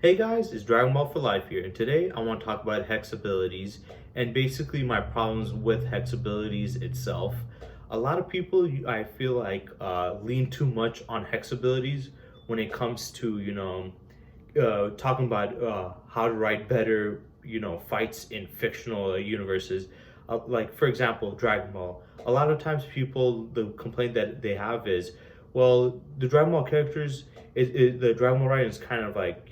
Hey guys, it's Dragon Ball for Life here, and today I want to talk about hex abilities and basically my problems with hex abilities itself. A lot of people, I feel like, lean too much on hex abilities when it comes to, talking about how to write better, fights in fictional universes. Like, for example, Dragon Ball. A lot of times, people, the complaint that they have is, well, the Dragon Ball characters, the Dragon Ball writing is kind of like,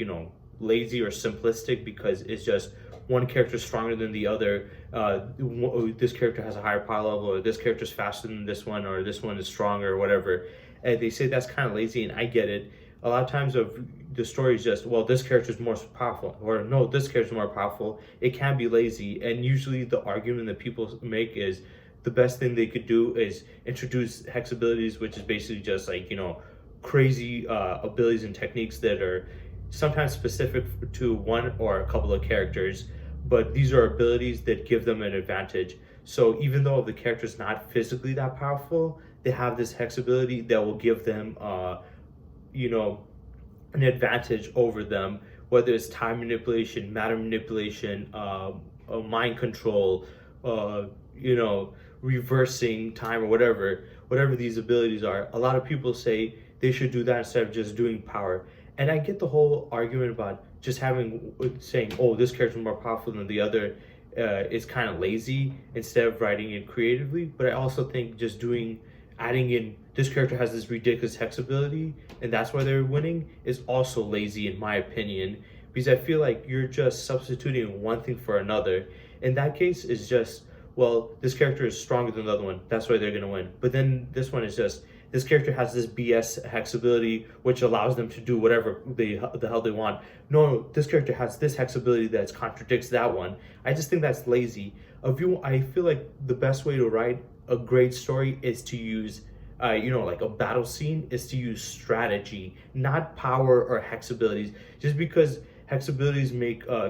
lazy or simplistic because it's just one character is stronger than the other. This character has a higher power level, or this character is faster than this one, or this one is stronger, or whatever. And they say that's kind of lazy, and I get it. A lot of times of the story is just, well, this character is more powerful, or no, this character is more powerful. It can be lazy, and usually the argument that people make is the best thing they could do is introduce hex abilities, which is basically just like, crazy abilities and techniques that are sometimes specific to one or a couple of characters, but these are abilities that give them an advantage. So even though the character is not physically that powerful, they have this hex ability that will give them, you know, an advantage over them, whether it's time manipulation, matter manipulation, mind control, uh, you know, reversing time or whatever these abilities are. A lot of people say they should do that instead of just doing power. And I get the whole argument about just saying, oh, this character is more powerful than the other is kind of lazy instead of writing it creatively. But I also think just adding in this character has this ridiculous hex ability and that's why they're winning is also lazy in my opinion, because I feel like you're just substituting one thing for another. In that case, it's just, well, this character is stronger than the other one, that's why they're gonna win. But then this one is just, this character has this BS hex ability, which allows them to do whatever the hell they want. No, this character has this hex ability that contradicts that one. I just think that's lazy. I feel like the best way to write a great story is to use, like a battle scene, is to use strategy, not power or hex abilities. Just because hex abilities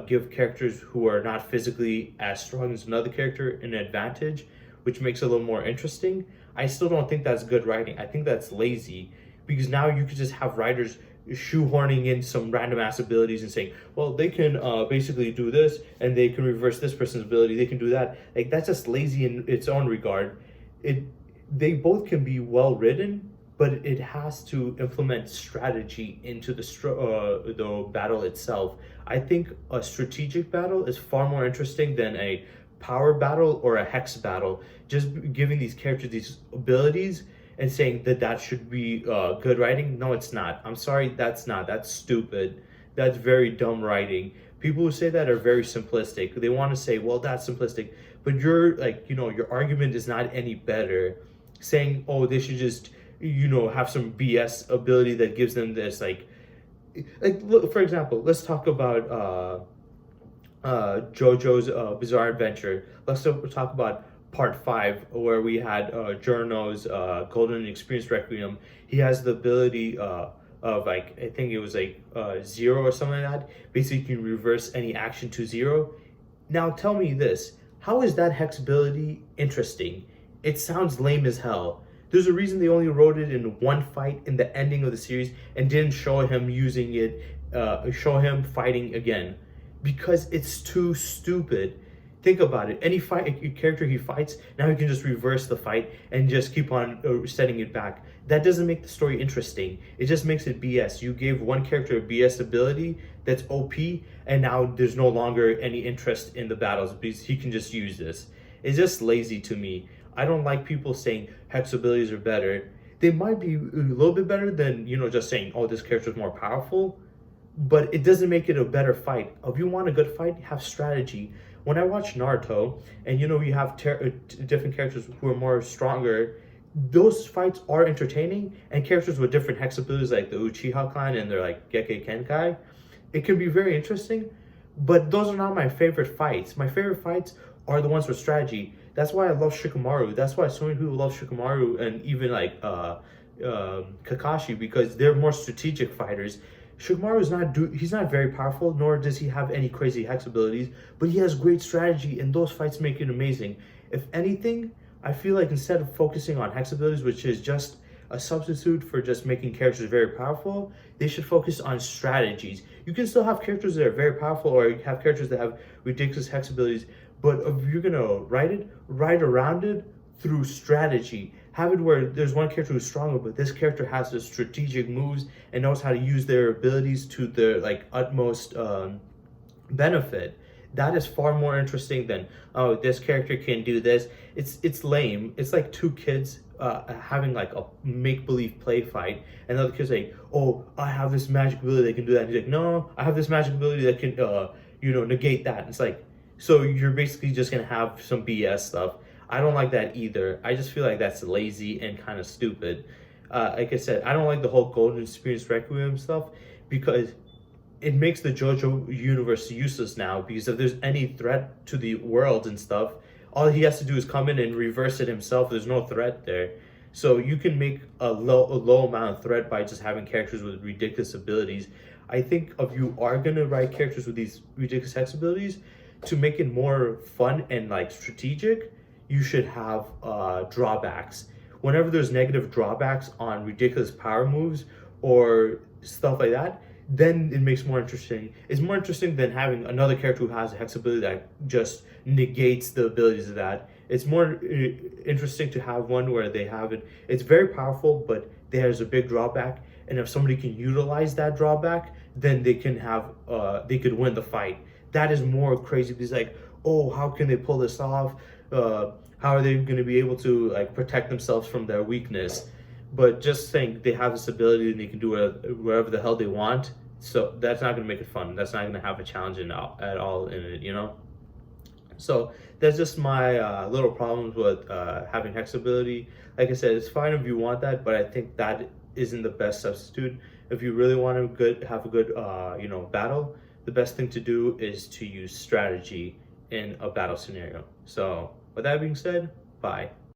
give characters who are not physically as strong as another character an advantage, which makes it a little more interesting. I still don't think that's good writing. I think that's lazy, because now you could just have writers shoehorning in some random ass abilities and saying, well, they can basically do this and they can reverse this person's ability. They can do that. Like, that's just lazy in its own regard. They both can be well written, but it has to implement strategy into the battle itself. I think a strategic battle is far more interesting than a power battle or a hex battle. Just giving these characters these abilities and saying that should be good writing. No, it's not. I'm sorry, that's stupid. That's very dumb writing. People who say that are very simplistic. They want to say, well, that's simplistic, but you're like, your argument is not any better saying, oh, they should just, have some BS ability that gives them this, look, for example, let's talk about JoJo's Bizarre Adventure. Let's talk about part 5, where we had Giorno's Golden Experience Requiem. He has the ability of, like, I think it was like 0 or something like that. Basically, you can reverse any action to 0. Now tell me this, how is that hex ability interesting? It sounds lame as hell. There's a reason they only wrote it in one fight in the ending of the series and didn't show him using it, show him fighting again, because it's too stupid. Think about it. Any character he fights, now he can just reverse the fight and just keep on setting it back. That doesn't make the story interesting. It just makes it BS. You gave one character a BS ability that's OP, and now there's no longer any interest in the battles because he can just use this. It's just lazy to me. I don't like people saying hex abilities are better. They might be a little bit better than, just saying, oh, this character is more powerful, but it doesn't make it a better fight. If you want a good fight, have strategy. When I watch Naruto, and you have different characters who are more stronger, those fights are entertaining, and characters with different hex abilities like the Uchiha clan and they're like Gekkei Kenkai, it can be very interesting, but those are not my favorite fights. My favorite fights are the ones with strategy. That's why I love Shikamaru. That's why so many people love Shikamaru and even like Kakashi, because they're more strategic fighters. Shikamaru he's not very powerful, nor does he have any crazy hex abilities, but he has great strategy, and those fights make it amazing. If anything, I feel like instead of focusing on hex abilities, which is just a substitute for just making characters very powerful, they should focus on strategies. You can still have characters that are very powerful, or you have characters that have ridiculous hex abilities, but if you're gonna write around it through strategy. Have it where there's one character who's stronger, but this character has the strategic moves and knows how to use their abilities to their like utmost benefit. That is far more interesting than, oh, this character can do this. It's lame. It's like two kids having like a make believe play fight, and the other kid's like, oh, I have this magic ability that can do that. And he's like, no, I have this magic ability that can negate that. And it's like, so you're basically just gonna have some BS stuff. I don't like that either. I just feel like that's lazy and kind of stupid. Like I said, I don't like the whole Golden Experience Requiem stuff because it makes the JoJo universe useless now, because if there's any threat to the world and stuff, all he has to do is come in and reverse it himself. There's no threat there. So you can make a low amount of threat by just having characters with ridiculous abilities. I think if you are gonna write characters with these ridiculous hex abilities, to make it more fun and like strategic, you should have drawbacks. Whenever there's negative drawbacks on ridiculous power moves or stuff like that, then it makes more interesting. It's more interesting than having another character who has a hex ability that just negates the abilities of that. It's more interesting to have one where they have it. It's very powerful, but there's a big drawback. And if somebody can utilize that drawback, then they can have they could win the fight. That is more crazy because like, oh, how can they pull this off? How are they going to be able to like protect themselves from their weakness? But just saying they have this ability and they can do whatever the hell they want, so that's not going to make it fun. That's not going to have a challenge at all in it, you know? So that's just my little problems with having hex ability. Like I said, it's fine if you want that, but I think that isn't the best substitute. If you really want to have a good battle, the best thing to do is to use strategy in a battle scenario. So with that being said, bye.